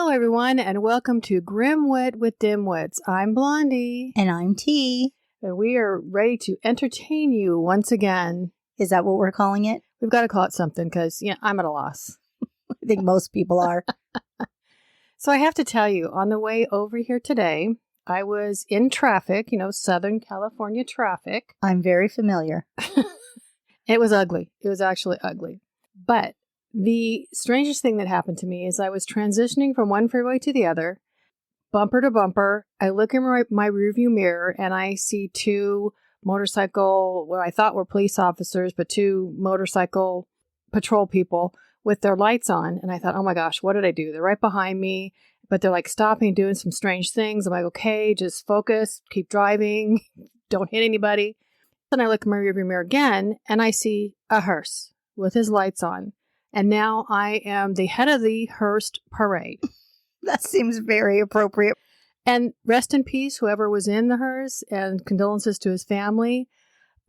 Hello, everyone, and welcome to Grimwit with Dimwits. I'm Blondie. And I'm T. And we are ready to entertain you once again. Is that what we're calling it? We've got to call it something because, I'm at a loss. I think most people are. So I have to tell you, on the way over here today, I was in traffic, Southern California traffic. I'm very familiar. It was ugly. It was actually ugly. But the strangest thing that happened to me is I was transitioning from one freeway to the other, bumper to bumper. I look in my rearview mirror and I see two what I thought were police officers, but two motorcycle patrol people with their lights on. And I thought, oh my gosh, what did I do? They're right behind me, but they're like stopping, doing some strange things. I'm like, okay, just focus, keep driving, don't hit anybody. Then I look in my rearview mirror again and I see a hearse with his lights on. And now I am the head of the Hearst parade. That seems very appropriate. And rest in peace, whoever was in the hearse, and condolences to his family.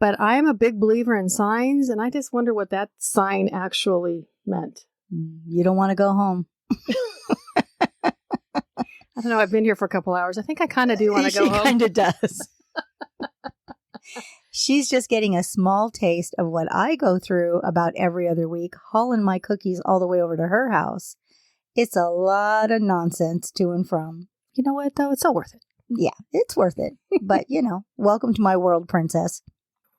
But I am a big believer in signs, and I just wonder what that sign actually meant. You don't want to go home. I don't know. I've been here for a couple hours. I think I kind of do want to go home. She kind of does. She's just getting a small taste of what I go through about every other week, hauling my cookies all the way over to her house. It's a lot of nonsense to and from. You know what, though? It's all worth it. Yeah, it's worth it. But, welcome to my world, princess.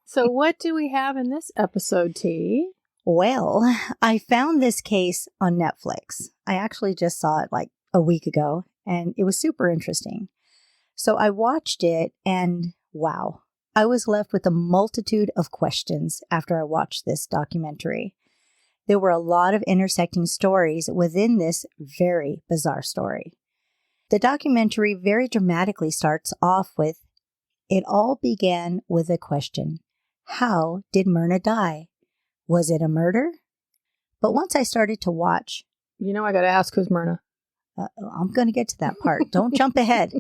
So what do we have in this episode, T? Well, I found this case on Netflix. I actually just saw it like a week ago, and it was super interesting. So I watched it, and wow. I was left with a multitude of questions after I watched this documentary. There were a lot of intersecting stories within this very bizarre story. The documentary very dramatically starts off with, it all began with a question. How did Myrna die? Was it a murder? But once I started to watch... I got to ask, who's Myrna? I'm going to get to that part. Don't jump ahead.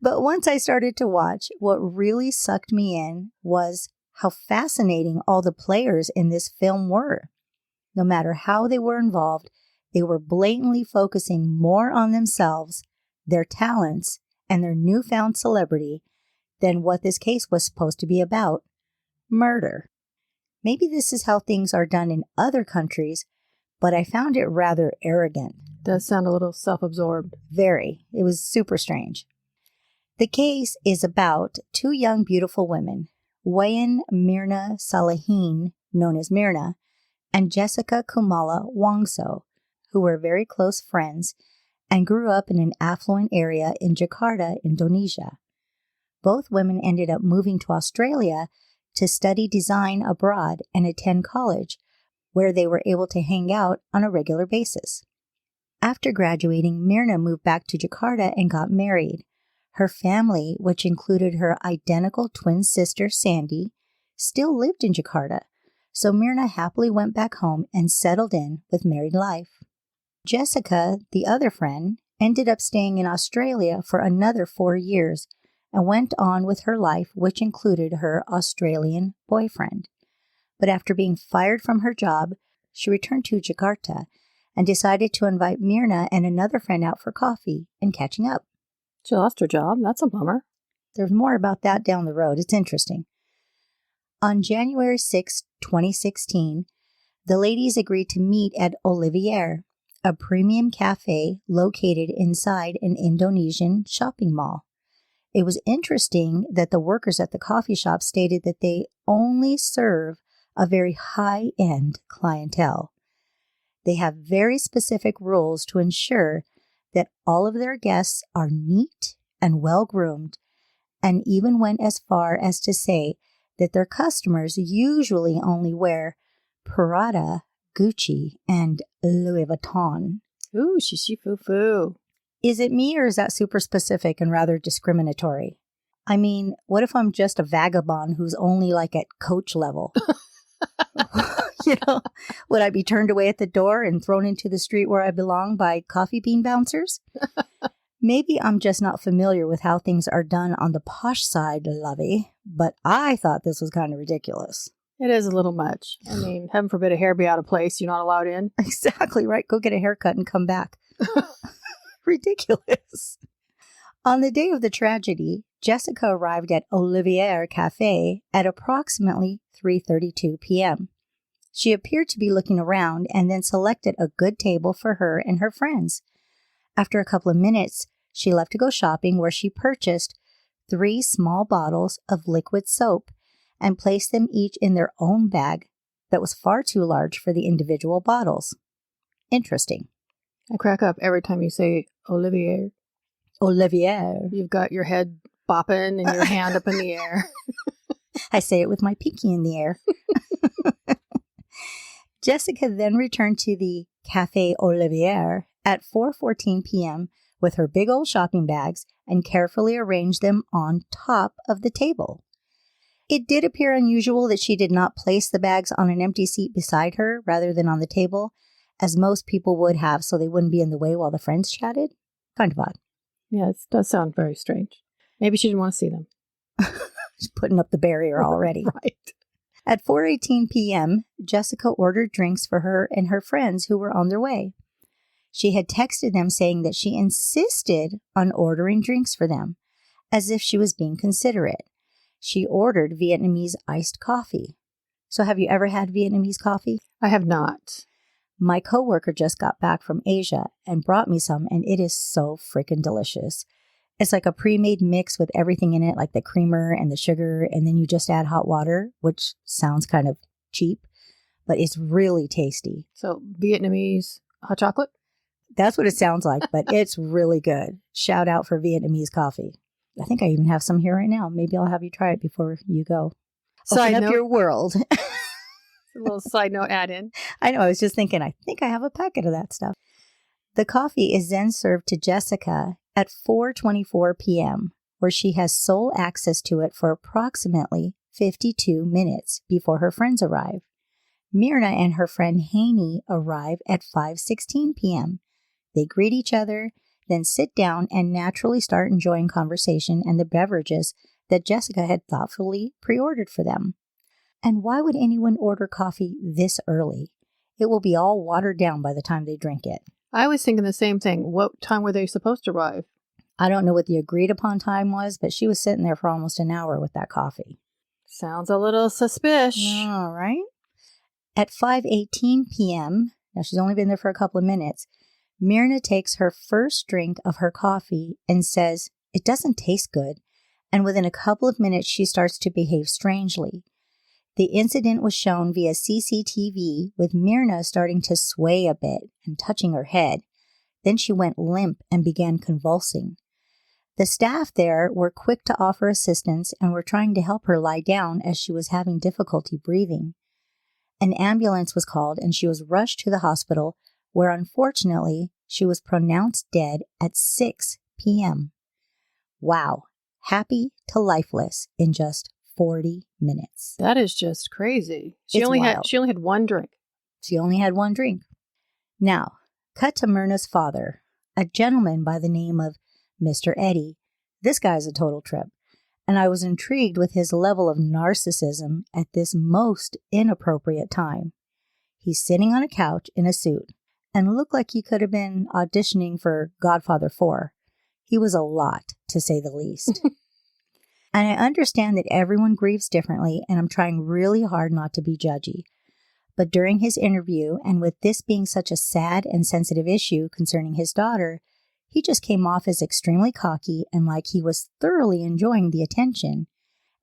But once I started to watch, what really sucked me in was how fascinating all the players in this film were. No matter how they were involved, they were blatantly focusing more on themselves, their talents, and their newfound celebrity than what this case was supposed to be about: murder. Maybe this is how things are done in other countries, but I found it rather arrogant. Does sound a little self-absorbed. Very. It was super strange. The case is about two young, beautiful women, Wayan Myrna Salehin, known as Myrna, and Jessica Kumala Wongso, who were very close friends and grew up in an affluent area in Jakarta, Indonesia. Both women ended up moving to Australia to study design abroad and attend college, where they were able to hang out on a regular basis. After graduating, Myrna moved back to Jakarta and got married. Her family, which included her identical twin sister, Sandy, still lived in Jakarta, so Myrna happily went back home and settled in with married life. Jessica, the other friend, ended up staying in Australia for another 4 years and went on with her life, which included her Australian boyfriend. But after being fired from her job, she returned to Jakarta and decided to invite Myrna and another friend out for coffee and catching up. She lost her job. That's a bummer. There's more about that down the road. It's interesting. On January 6, 2016, the ladies agreed to meet at Olivier, a premium cafe located inside an Indonesian shopping mall. It was interesting that the workers at the coffee shop stated that they only serve a very high-end clientele. They have very specific rules to ensure that all of their guests are neat and well-groomed, and even went as far as to say that their customers usually only wear Prada, Gucci, and Louis Vuitton. Ooh, shishi foo foo. Is it me, or is that super specific and rather discriminatory? I mean, what if I'm just a vagabond who's only like at Coach level? Would I be turned away at the door and thrown into the street where I belong by coffee bean bouncers? Maybe I'm just not familiar with how things are done on the posh side, lovey, but I thought this was kind of ridiculous. It is a little much. I mean, heaven forbid a hair be out of place. You're not allowed in. Exactly right. Go get a haircut and come back. Ridiculous. On the day of the tragedy, Jessica arrived at Olivier Cafe at approximately 3:32 p.m. She appeared to be looking around and then selected a good table for her and her friends. After a couple of minutes, she left to go shopping, where she purchased 3 small bottles of liquid soap and placed them each in their own bag that was far too large for the individual bottles. Interesting. I crack up every time you say Olivier. Olivier. You've got your head bopping and your hand up in the air. I say it with my pinky in the air. Jessica then returned to the Café Olivier at 4:14 p.m. with her big old shopping bags and carefully arranged them on top of the table. It did appear unusual that she did not place the bags on an empty seat beside her rather than on the table, as most people would have, so they wouldn't be in the way while the friends chatted. Kind of odd. Yeah, it does sound very strange. Maybe she didn't want to see them. She's putting up the barrier already. Right. At 4:18 p.m., Jessica ordered drinks for her and her friends who were on their way. She had texted them saying that she insisted on ordering drinks for them, as if she was being considerate. She ordered Vietnamese iced coffee. So have you ever had Vietnamese coffee? I have not. My coworker just got back from Asia and brought me some, and it is so freaking delicious. It's like a pre-made mix with everything in it, like the creamer and the sugar, and then you just add hot water, which sounds kind of cheap, but it's really tasty. So Vietnamese hot chocolate? That's what it sounds like, but it's really good. Shout out for Vietnamese coffee. I think I even have some here right now. Maybe I'll have you try it before you go. Open up your world. A little side note add in. I know. I was just thinking, I think I have a packet of that stuff. The coffee is then served to Jessica at 4:24 p.m., where she has sole access to it for approximately 52 minutes before her friends arrive. Myrna and her friend Haney arrive at 5:16 p.m. They greet each other, then sit down and naturally start enjoying conversation and the beverages that Jessica had thoughtfully pre-ordered for them. And why would anyone order coffee this early? It will be all watered down by the time they drink it. I was thinking the same thing. What time were they supposed to arrive? I don't know what the agreed upon time was, but she was sitting there for almost an hour with that coffee. Sounds a little suspicious. All right. At 5:18 p.m., now she's only been there for a couple of minutes, Myrna takes her first drink of her coffee and says, "It doesn't taste good." And within a couple of minutes, she starts to behave strangely. The incident was shown via CCTV, with Myrna starting to sway a bit and touching her head. Then she went limp and began convulsing. The staff there were quick to offer assistance and were trying to help her lie down as she was having difficulty breathing. An ambulance was called and she was rushed to the hospital, where unfortunately she was pronounced dead at 6 p.m. Wow. Happy to lifeless in just 40 minutes. That is just crazy. She It's only wild. had one drink. She only had one drink. Now, cut to Myrna's father, a gentleman by the name of Mr. Eddie. This guy's a total trip, and I was intrigued with his level of narcissism at this most inappropriate time. He's sitting on a couch in a suit and looked like he could have been auditioning for Godfather 4. He was a lot, to say the least. And I understand that everyone grieves differently, and I'm trying really hard not to be judgy. But during his interview, and with this being such a sad and sensitive issue concerning his daughter, he just came off as extremely cocky and like he was thoroughly enjoying the attention.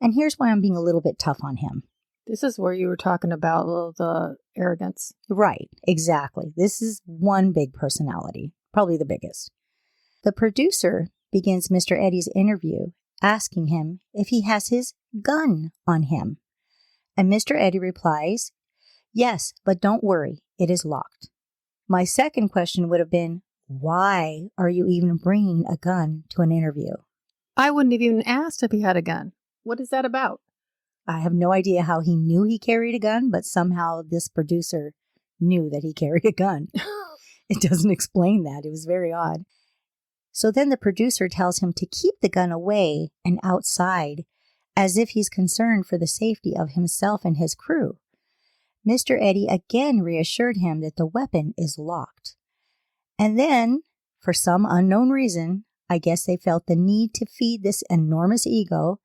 And here's why I'm being a little bit tough on him. This is where you were talking about the arrogance. Right, exactly. This is one big personality, probably the biggest. The producer begins Mr. Eddie's interview asking him if he has his gun on him. And Mr. Eddie replies, "Yes, but don't worry, it is locked." My second question would have been, why are you even bringing a gun to an interview? I wouldn't have even asked if he had a gun. What is that about? I have no idea how he knew he carried a gun, but somehow this producer knew that he carried a gun. It doesn't explain that. It was very odd. So then the producer tells him to keep the gun away and outside, as if he's concerned for the safety of himself and his crew. Mr. Eddie again reassured him that the weapon is locked. And then, for some unknown reason, I guess they felt the need to feed this enormous ego,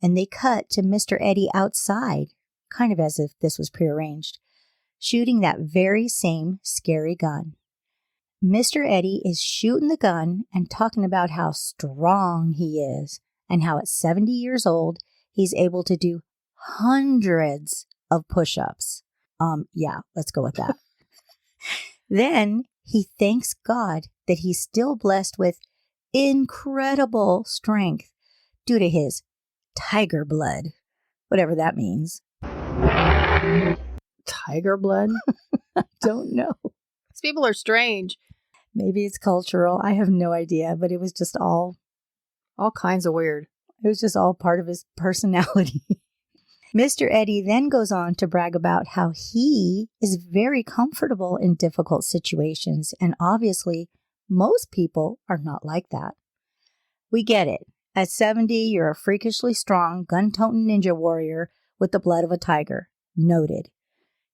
and they cut to Mr. Eddie outside, kind of as if this was prearranged, shooting that very same scary gun. Mr. Eddie is shooting the gun and talking about how strong he is and how at 70 years old, he's able to do hundreds of push-ups. Yeah, let's go with that. Then he thanks God that he's still blessed with incredible strength due to his tiger blood, whatever that means. Tiger blood? Don't know. These people are strange. Maybe it's cultural. I have no idea, but it was just all kinds of weird. It was just all part of his personality. Mr. Eddie then goes on to brag about how he is very comfortable in difficult situations, and obviously, most people are not like that. We get it. At 70, you're a freakishly strong, gun-toting ninja warrior with the blood of a tiger. Noted.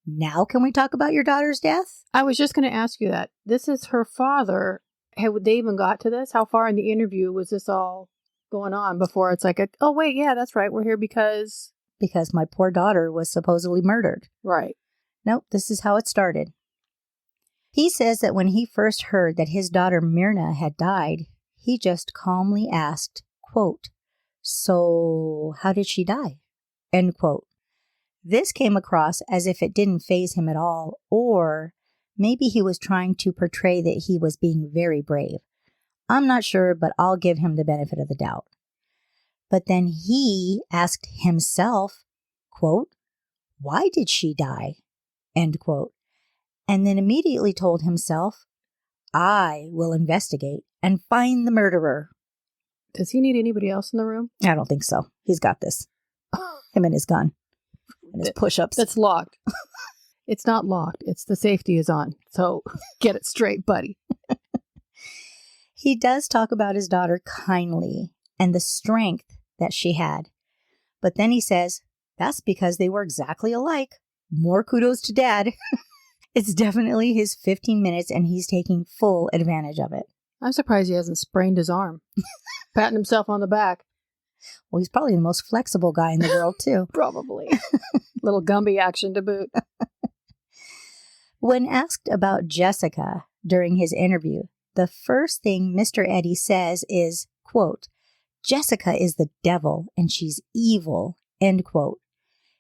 Now can we talk about your daughter's death? I was just going to ask you that. This is her father. Had they even got to this? How far in the interview was this all going on before it's like, oh, wait, yeah, that's right. We're here because my poor daughter was supposedly murdered. Right. Nope, this is how it started. He says that when he first heard that his daughter Myrna had died, he just calmly asked, quote, "So how did she die?" End quote. This came across as if it didn't faze him at all, or maybe he was trying to portray that he was being very brave. I'm not sure, but I'll give him the benefit of the doubt. But then he asked himself, quote, "Why did she die?" End quote. And then immediately told himself, "I will investigate and find the murderer." Does he need anybody else in the room? I don't think so. He's got this. Him and his gun. And his push-ups. That's locked. It's not locked. It's the safety is on. So get it straight, buddy. He does talk about his daughter kindly and the strength that she had. But then he says, that's because they were exactly alike. More kudos to Dad. It's definitely his 15 minutes and he's taking full advantage of it. I'm surprised he hasn't sprained his arm. Patting himself on the back. Well, he's probably the most flexible guy in the world, too. Probably. Little Gumby action to boot. When asked about Jessica during his interview, the first thing Mr. Eddie says is, quote, "Jessica is the devil and she's evil," end quote.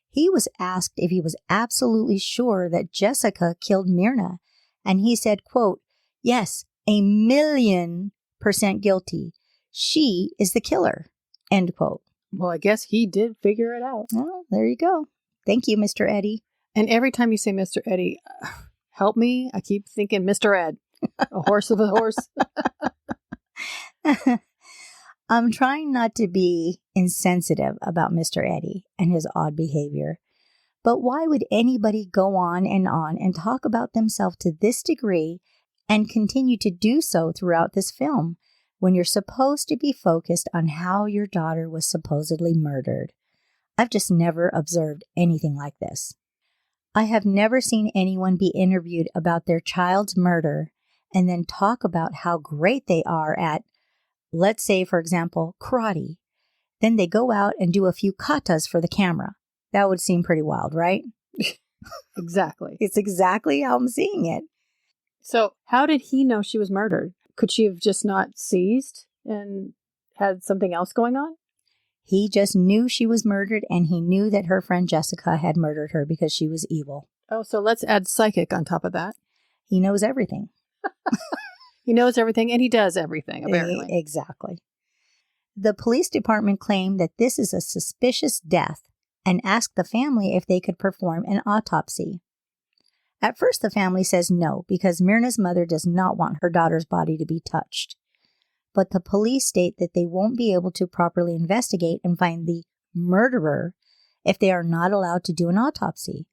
He was asked if he was absolutely sure that Jessica killed Myrna, and he said, quote, "Yes, 1,000,000% guilty. She is the killer," end quote. Well, I guess he did figure it out. Well, there you go. Thank you, Mr. Eddie. And every time you say Mr. Eddie, help me, I keep thinking Mr. Ed, a horse of a horse. I'm trying not to be insensitive about Mr. Eddie and his odd behavior, but why would anybody go on and talk about themselves to this degree and continue to do so throughout this film when you're supposed to be focused on how your daughter was supposedly murdered? I've just never observed anything like this. I have never seen anyone be interviewed about their child's murder and then talk about how great they are at, let's say, for example, karate. Then they go out and do a few katas for the camera. That would seem pretty wild, right? Exactly. It's exactly how I'm seeing it. So how did he know she was murdered? Could she have just not seized and had something else going on? He just knew she was murdered, and he knew that her friend Jessica had murdered her because she was evil. Oh, so let's add psychic on top of that. He knows everything. He knows everything, and he does everything, apparently. Exactly. The police department claimed that this is a suspicious death and asked the family if they could perform an autopsy. At first, the family says no, because Myrna's mother does not want her daughter's body to be touched. But the police state that they won't be able to properly investigate and find the murderer if they are not allowed to do an autopsy.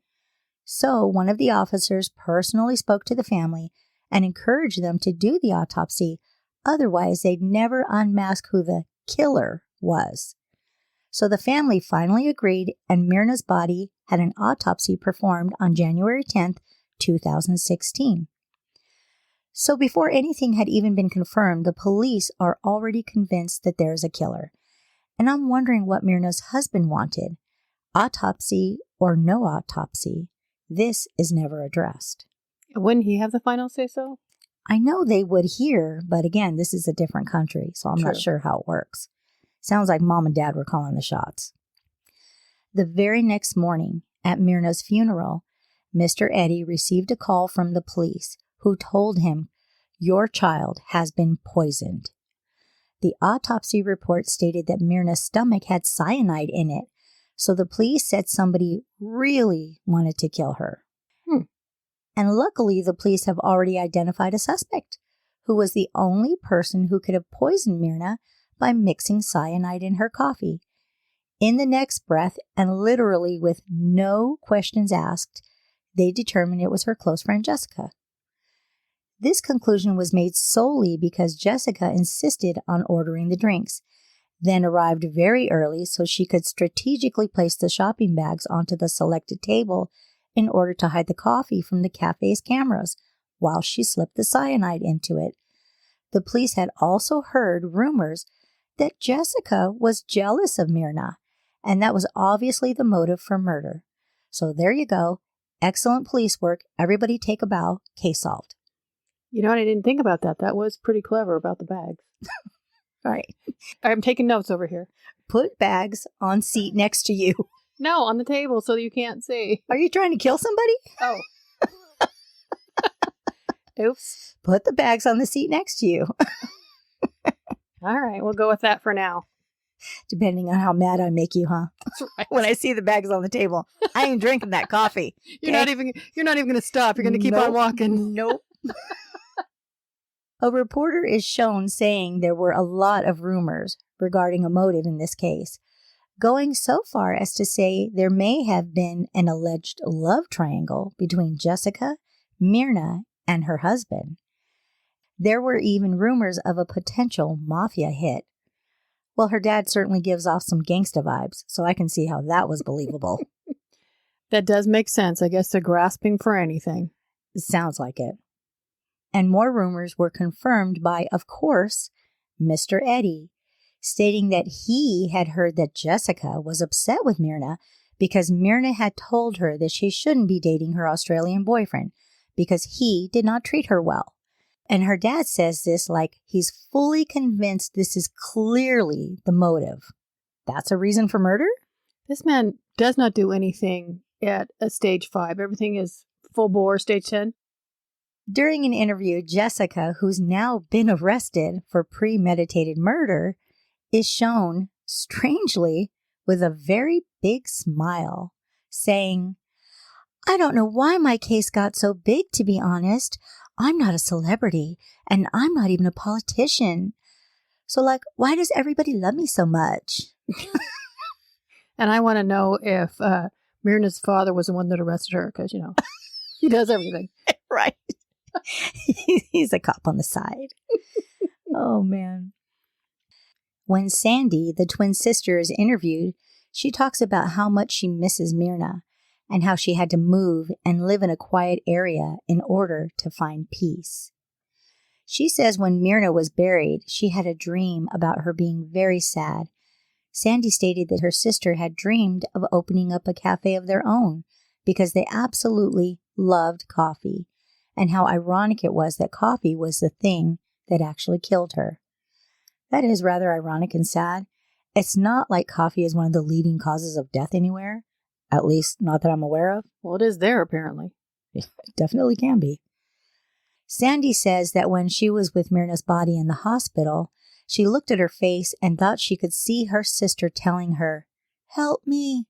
So one of the officers personally spoke to the family and encouraged them to do the autopsy, otherwise they'd never unmask who the killer was. So the family finally agreed, and Myrna's body had an autopsy performed on January 10th, 2016. So before anything had even been confirmed, the police are already convinced that there is a killer. And I'm wondering what Myrna's husband wanted. Autopsy or no autopsy, this is never addressed. Wouldn't he have the final say-so? I know they would here, but again, this is a different country, so I'm not True. sure how it works. Sounds like mom and dad were calling the shots. The very next morning, at Myrna's funeral, Mr. Eddie received a call from the police who told him, "Your child has been poisoned." The autopsy report stated that Myrna's stomach had cyanide in it, so the police said somebody really wanted to kill her. And luckily, the police have already identified a suspect, who was the only person who could have poisoned Myrna by mixing cyanide in her coffee. In the next breath, and literally with no questions asked, they determined it was her close friend Jessica. This conclusion was made solely because Jessica insisted on ordering the drinks, then arrived very early so she could strategically place the shopping bags onto the selected table in order to hide the coffee from the cafe's cameras while she slipped the cyanide into it. The police had also heard rumors that Jessica was jealous of Myrna, and that was obviously the motive for murder. So there you go. Excellent police work. Everybody take a bow. Case solved. You know what? I didn't think about that. That was pretty clever about the bags. All right. I'm taking notes over here. Put bags on seat next to you. No, on the table so you can't see. Are you trying to kill somebody? Oh. Oops. Put the bags on the seat next to you. All right, we'll go with that for now. Depending on how mad I make you, huh? That's right. When I see the bags on the table, I ain't drinking that coffee. You're not even going to stop. You're going to keep on walking. Nope. A reporter is shown saying there were a lot of rumors regarding a motive in this case, going so far as to say there may have been an alleged love triangle between Jessica, Myrna, and her husband. There were even rumors of a potential mafia hit. Well, her dad certainly gives off some gangsta vibes, so I can see how that was believable. That does make sense. I guess they're grasping for anything. Sounds like it. And more rumors were confirmed by, of course, Mr. Eddie, stating that he had heard that Jessica was upset with Myrna because Myrna had told her that she shouldn't be dating her Australian boyfriend because he did not treat her well. And her dad says this like he's fully convinced this is clearly the motive. That's a reason for murder? This man does not do anything at a stage 5. Everything is full bore, stage 10. During an interview, Jessica, who's now been arrested for premeditated murder, is shown, strangely, with a very big smile, saying, "I don't know why my case got so big, to be honest. I'm not a celebrity, and I'm not even a politician. So, why does everybody love me so much?" And I want to know if Myrna's father was the one that arrested her, because, he does everything. Right. He's a cop on the side. Oh, man. When Sandy, the twin sister, is interviewed, she talks about how much she misses Myrna and how she had to move and live in a quiet area in order to find peace. She says when Myrna was buried, she had a dream about her being very sad. Sandy stated that her sister had dreamed of opening up a cafe of their own because they absolutely loved coffee, and how ironic it was that coffee was the thing that actually killed her. That is rather ironic and sad. It's not like coffee is one of the leading causes of death anywhere, at least not that I'm aware of. Well, it is there, apparently. It definitely can be. Sandy says that when she was with Myrna's body in the hospital, she looked at her face and thought she could see her sister telling her, "Help me."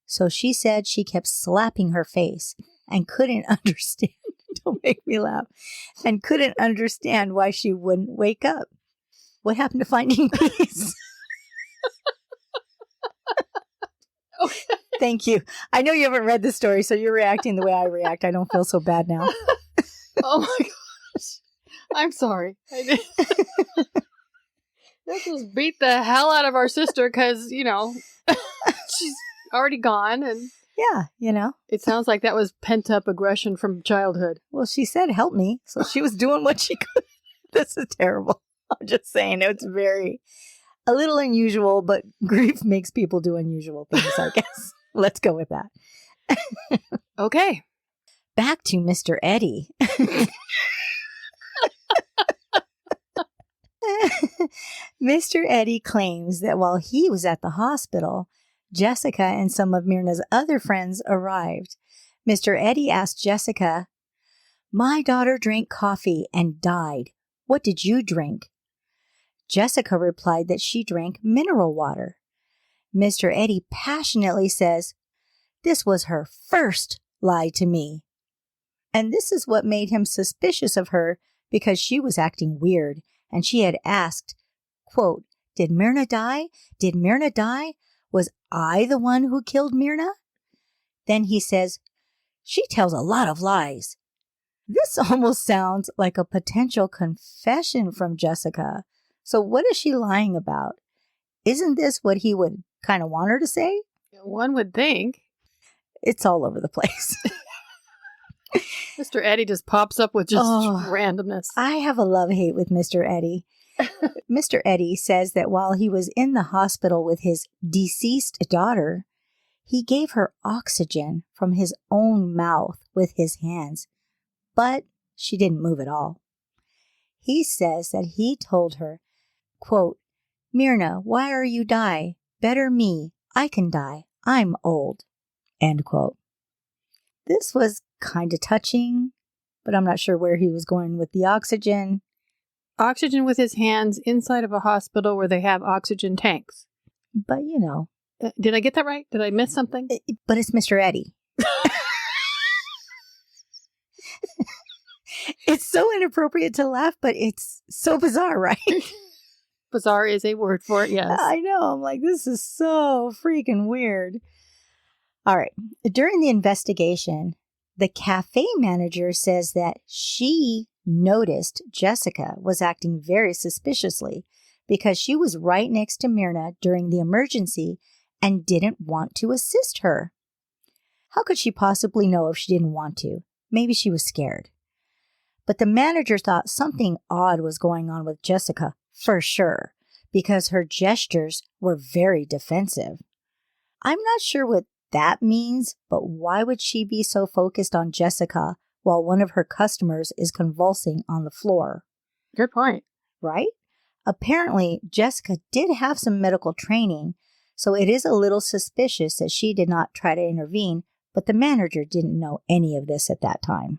So she said she kept slapping her face and couldn't understand. Don't make me laugh. And couldn't understand why she wouldn't wake up. What happened to finding peace? Okay. Thank you. I know you haven't read the story, so you're reacting the way I react. I don't feel so bad now. Oh my gosh. I'm sorry. Let's just beat the hell out of our sister because, she's already gone. And yeah, it sounds like that was pent-up aggression from childhood. Well, she said, help me. So she was doing what she could. This is terrible. I'm just saying it's a little unusual, but grief makes people do unusual things, I guess. Let's go with that. Okay. Back to Mr. Eddie. Mr. Eddie claims that while he was at the hospital, Jessica and some of Myrna's other friends arrived. Mr. Eddie asked Jessica, "My daughter drank coffee and died. What did you drink?" Jessica replied that she drank mineral water. Mr. Eddie passionately says, "This was her first lie to me." And this is what made him suspicious of her because she was acting weird and she had asked, quote, "Did Myrna die? Did Myrna die? Was I the one who killed Myrna?" Then he says, "She tells a lot of lies." This almost sounds like a potential confession from Jessica. So what is she lying about? Isn't this what he would kind of want her to say? One would think. It's all over the place. Mr. Eddie just pops up with just randomness. I have a love-hate with Mr. Eddie. Mr. Eddie says that while he was in the hospital with his deceased daughter, he gave her oxygen from his own mouth with his hands, but she didn't move at all. He says that he told her, quote, "Myrna, why are you die? Better me. I can die. I'm old." End quote. This was kind of touching, but I'm not sure where he was going with the oxygen. Oxygen with his hands inside of a hospital where they have oxygen tanks. But, Did I get that right? Did I miss something? But it's Mr. Eddie. It's so inappropriate to laugh, but it's so bizarre, right? Bizarre is a word for it, yes. I know. I'm like, this is so freaking weird. All right. During the investigation, the cafe manager says that she noticed Jessica was acting very suspiciously because she was right next to Myrna during the emergency and didn't want to assist her. How could she possibly know if she didn't want to? Maybe she was scared. But the manager thought something odd was going on with Jessica for sure because her gestures were very defensive. I'm not sure what that means, but why would she be so focused on Jessica while one of her customers is convulsing on the floor? Good point. Right? Apparently, Jessica did have some medical training, so it is a little suspicious that she did not try to intervene, but the manager didn't know any of this at that time.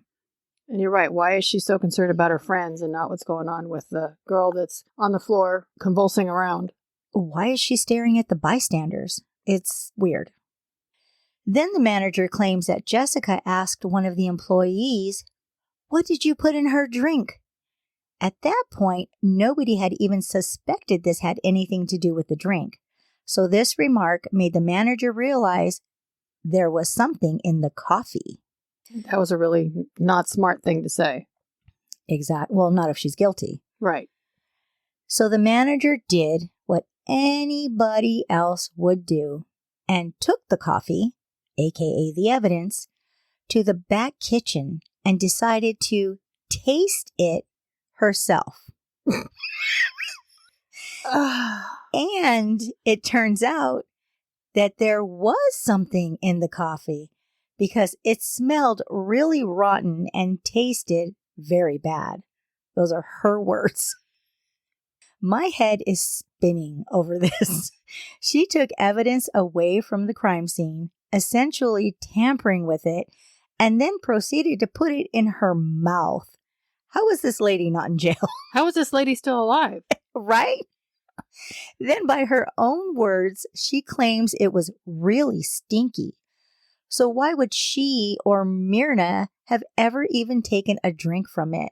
And you're right. Why is she so concerned about her friends and not what's going on with the girl that's on the floor convulsing around? Why is she staring at the bystanders? It's weird. Then the manager claims that Jessica asked one of the employees, "What did you put in her drink?" At that point, nobody had even suspected this had anything to do with the drink. So this remark made the manager realize there was something in the coffee. That was a really not smart thing to say. Well, not if she's guilty. Right. So the manager did what anybody else would do and took the coffee, aka the evidence, to the back kitchen and decided to taste it herself. And it turns out that there was something in the coffee because it smelled really rotten and tasted very bad. Those are her words. My head is spinning over this. She took evidence away from the crime scene, essentially tampering with it, and then proceeded to put it in her mouth. How is this lady not in jail? How is this lady still alive? Right? Then by her own words, she claims it was really stinky. So why would she or Myrna have ever even taken a drink from it?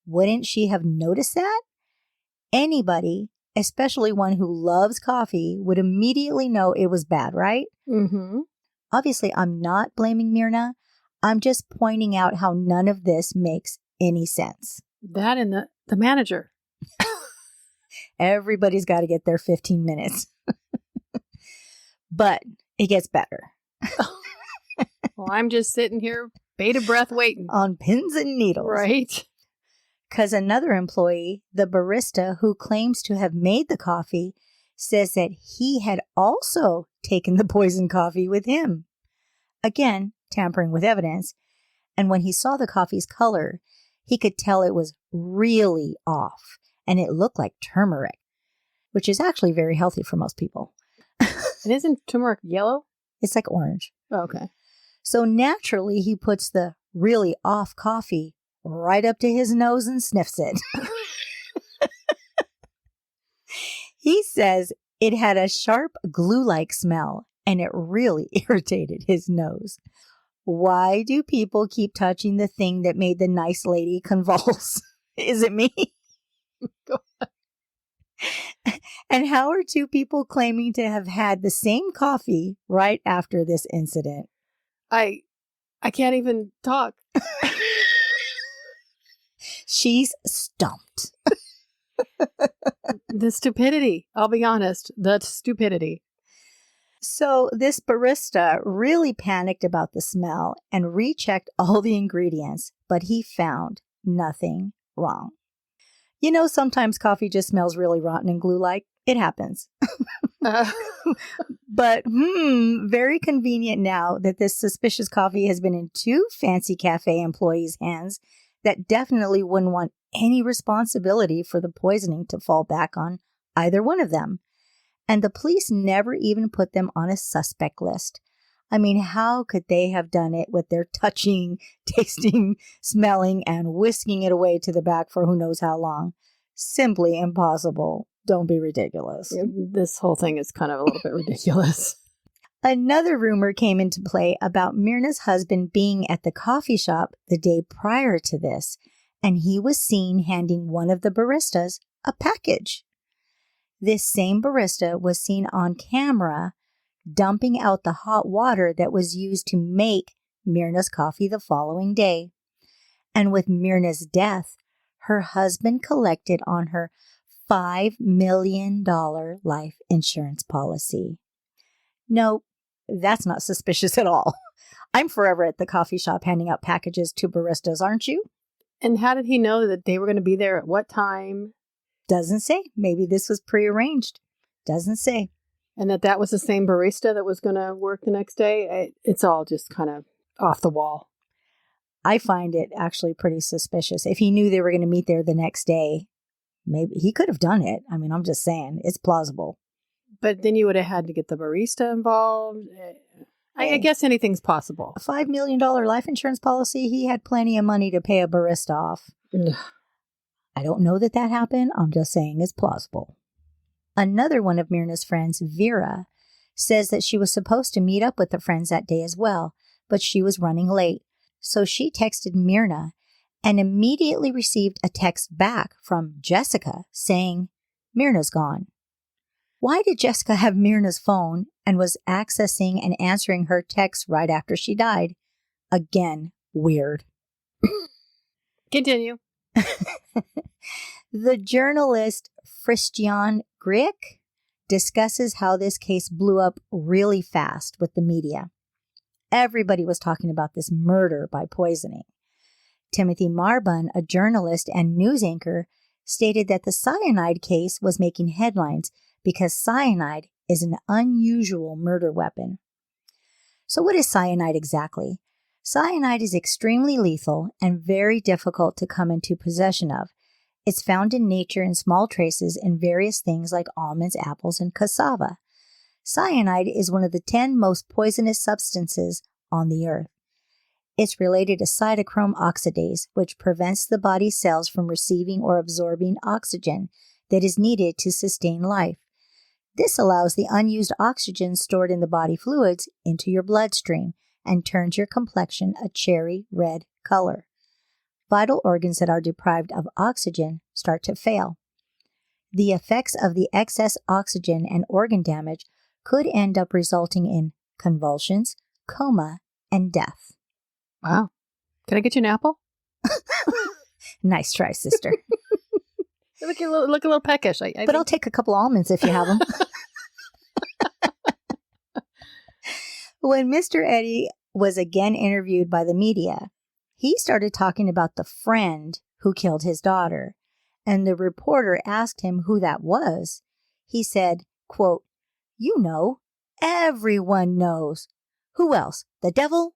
Wouldn't she have noticed that? Anybody, especially one who loves coffee, would immediately know it was bad, right? Mm-hmm. Obviously, I'm not blaming Myrna. I'm just pointing out how none of this makes any sense. That and the manager. Everybody's got to get their 15 minutes. But it gets better. Well, I'm just sitting here, bated breath, waiting. On pins and needles. Right. Because another employee, the barista who claims to have made the coffee, says that he had also taken the poison coffee with him. Again, tampering with evidence. And when he saw the coffee's color, he could tell it was really off. And it looked like turmeric, which is actually very healthy for most people. And isn't turmeric yellow? It's like orange. Oh, okay. So naturally, he puts the really off coffee right up to his nose and sniffs it. He says it had a sharp glue-like smell and it really irritated his nose. Why do people keep touching the thing that made the nice lady convulse? Is it me? And how are two people claiming to have had the same coffee right after this incident? I can't even talk. She's stumped. The stupidity. I'll be honest. The stupidity. So this barista really panicked about the smell and rechecked all the ingredients, but he found nothing wrong. You know, sometimes coffee just smells really rotten and glue-like. It happens. But very convenient now that this suspicious coffee has been in two fancy cafe employees' hands that definitely wouldn't want any responsibility for the poisoning to fall back on either one of them. And the police never even put them on a suspect list. I mean, how could they have done it with their touching, tasting, smelling, and whisking it away to the back for who knows how long? Simply impossible. Don't be ridiculous. This whole thing is kind of a little bit ridiculous. Another rumor came into play about Myrna's husband being at the coffee shop the day prior to this, and he was seen handing one of the baristas a package. This same barista was seen on camera dumping out the hot water that was used to make Myrna's coffee the following day. And with Myrna's death, her husband collected on her $5 million life insurance policy. No, that's not suspicious at all. I'm forever at the coffee shop handing out packages to baristas, aren't you? And how did he know that they were going to be there at what time? Doesn't say. Maybe this was prearranged. Doesn't say. And that was the same barista that was going to work the next day? It's all just kind of off the wall. I find it actually pretty suspicious. If he knew they were going to meet there the next day, maybe he could have done it. I mean, I'm just saying, it's plausible. But then you would have had to get the barista involved. I guess anything's possible. A $5 million life insurance policy, he had plenty of money to pay a barista off. I don't know that happened. I'm just saying it's plausible. Another one of Myrna's friends, Vera, says that she was supposed to meet up with the friends that day as well, but she was running late. So she texted Myrna and immediately received a text back from Jessica saying, Myrna's gone. Why did Jessica have Myrna's phone and was accessing and answering her texts right after she died? Again, weird. Continue. The journalist Christian Grick discusses how this case blew up really fast with the media. Everybody was talking about this murder by poisoning. Timothy Marbun, a journalist and news anchor, stated that the cyanide case was making headlines because cyanide is an unusual murder weapon. So what is cyanide exactly? Cyanide is extremely lethal and very difficult to come into possession of. It's found in nature in small traces in various things like almonds, apples, and cassava. Cyanide is one of the 10 most poisonous substances on the earth. It's related to cytochrome oxidase, which prevents the body's cells from receiving or absorbing oxygen that is needed to sustain life. This allows the unused oxygen stored in the body fluids into your bloodstream and turns your complexion a cherry red color. Vital organs that are deprived of oxygen start to fail. The effects of the excess oxygen and organ damage could end up resulting in convulsions, coma, and death. Wow. Can I get you an apple? Nice try, sister. look a little peckish. I But think. I'll take a couple almonds if you have them. When Mr. Eddie was again interviewed by the media, he started talking about the friend who killed his daughter. And the reporter asked him who that was. He said, quote, "You know, everyone knows. Who else? The devil?"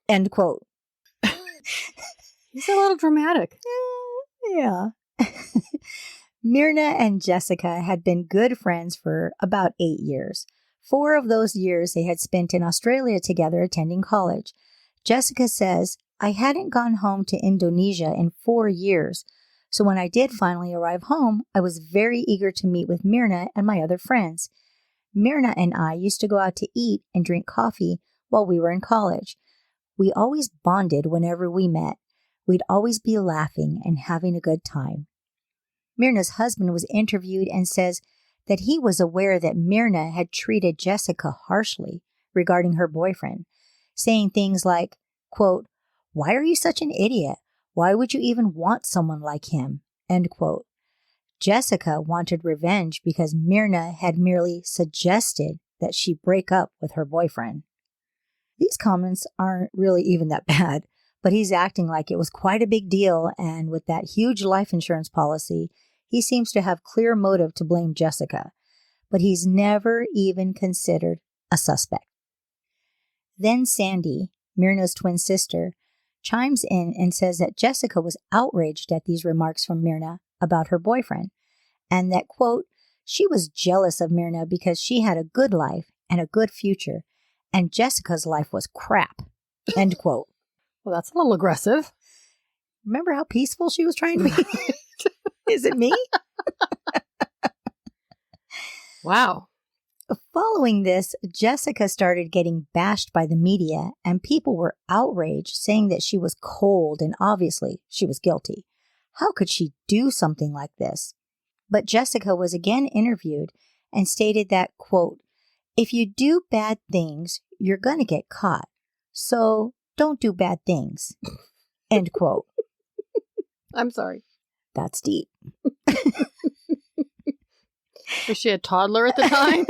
End quote. He's a little dramatic. Yeah. Myrna and Jessica had been good friends for about 8 years. 4 of those years they had spent in Australia together attending college. Jessica says, "I hadn't gone home to Indonesia in 4 years. So when I did finally arrive home, I was very eager to meet with Myrna and my other friends. Myrna and I used to go out to eat and drink coffee while we were in college. We always bonded whenever we met. We'd always be laughing and having a good time." Myrna's husband was interviewed and says that he was aware that Myrna had treated Jessica harshly regarding her boyfriend, saying things like, quote, "Why are you such an idiot? Why would you even want someone like him?" End quote. Jessica wanted revenge because Myrna had merely suggested that she break up with her boyfriend. These comments aren't really even that bad, but he's acting like it was quite a big deal, and with that huge life insurance policy, he seems to have clear motive to blame Jessica, but he's never even considered a suspect. Then Sandy, Myrna's twin sister, chimes in and says that Jessica was outraged at these remarks from Myrna about her boyfriend, and that, quote, "she was jealous of Myrna because she had a good life and a good future, and Jessica's life was crap," end quote. Well, that's a little aggressive. Remember how peaceful she was trying to be? Is it me? Wow. Following this, Jessica started getting bashed by the media, and people were outraged, saying that she was cold and obviously she was guilty. How could she do something like this? But Jessica was again interviewed and stated that, quote, "If you do bad things, you're going to get caught. So don't do bad things." End quote. I'm sorry. That's deep. Was she a toddler at the time?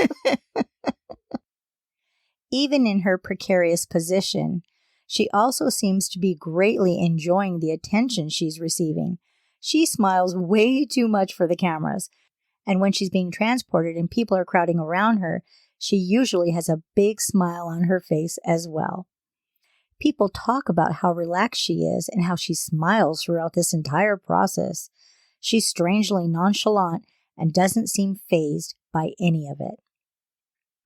Even in her precarious position, she also seems to be greatly enjoying the attention she's receiving. She smiles way too much for the cameras, and when she's being transported and people are crowding around her, she usually has a big smile on her face as well. People talk about how relaxed she is and how she smiles throughout this entire process. She's strangely nonchalant and doesn't seem fazed by any of it.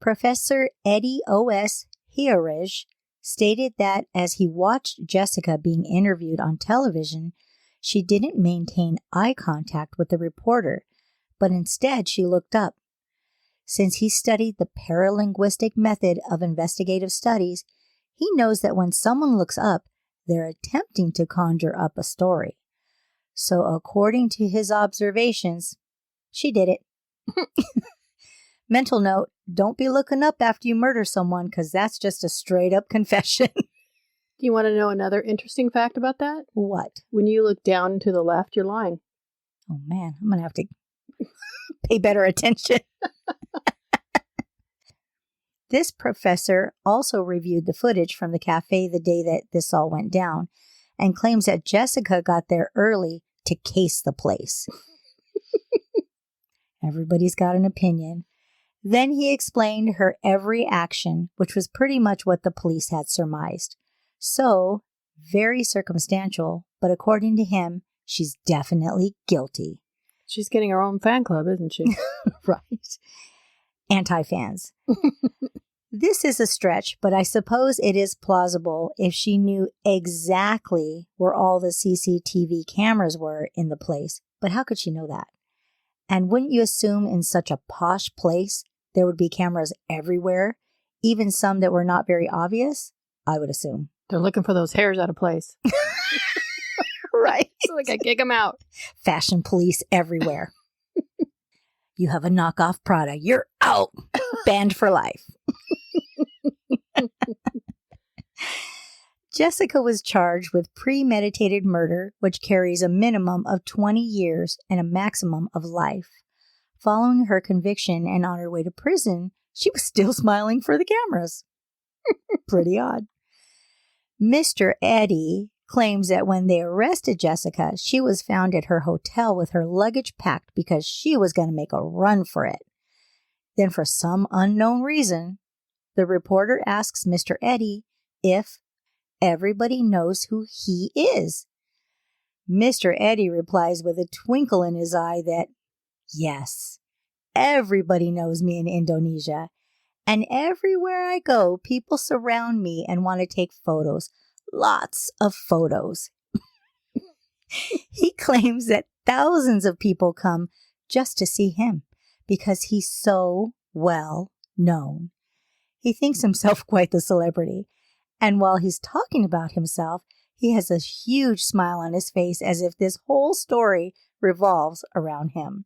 Professor Eddie O.S. Hiarij stated that as he watched Jessica being interviewed on television, she didn't maintain eye contact with the reporter, but instead she looked up. Since he studied the paralinguistic method of investigative studies, he knows that when someone looks up, they're attempting to conjure up a story. So according to his observations, she did it. Mental note, don't be looking up after you murder someone, because that's just a straight up confession. Do you want to know another interesting fact about that? What? When you look down to the left, you're lying. Oh man, I'm going to have to pay better attention. This professor also reviewed the footage from the cafe the day that this all went down and claims that Jessica got there early to case the place. Everybody's got an opinion. Then he explained her every action, which was pretty much what the police had surmised. So, very circumstantial, but according to him, she's definitely guilty. She's getting her own fan club, isn't she? Right. Anti-fans. This is a stretch, but I suppose it is plausible if she knew exactly where all the CCTV cameras were in the place. But how could she know that? And wouldn't you assume in such a posh place there would be cameras everywhere, even some that were not very obvious? I would assume. They're looking for those hairs out of place. Right. So they can kick them out. Fashion police everywhere. You have a knockoff Prada. You're out. Banned for life. Jessica was charged with premeditated murder, which carries a minimum of 20 years and a maximum of life. Following her conviction and on her way to prison, she was still smiling for the cameras. Pretty odd. Mr. Eddie claims that when they arrested Jessica, she was found at her hotel with her luggage packed because she was going to make a run for it. Then, for some unknown reason, the reporter asks Mr. Eddie if everybody knows who he is. Mr. Eddie replies with a twinkle in his eye that, yes, everybody knows me in Indonesia. And everywhere I go, people surround me and want to take photos. Lots of photos. He claims that thousands of people come just to see him because he's so well known. He thinks himself quite the celebrity. And while he's talking about himself, he has a huge smile on his face as if this whole story revolves around him.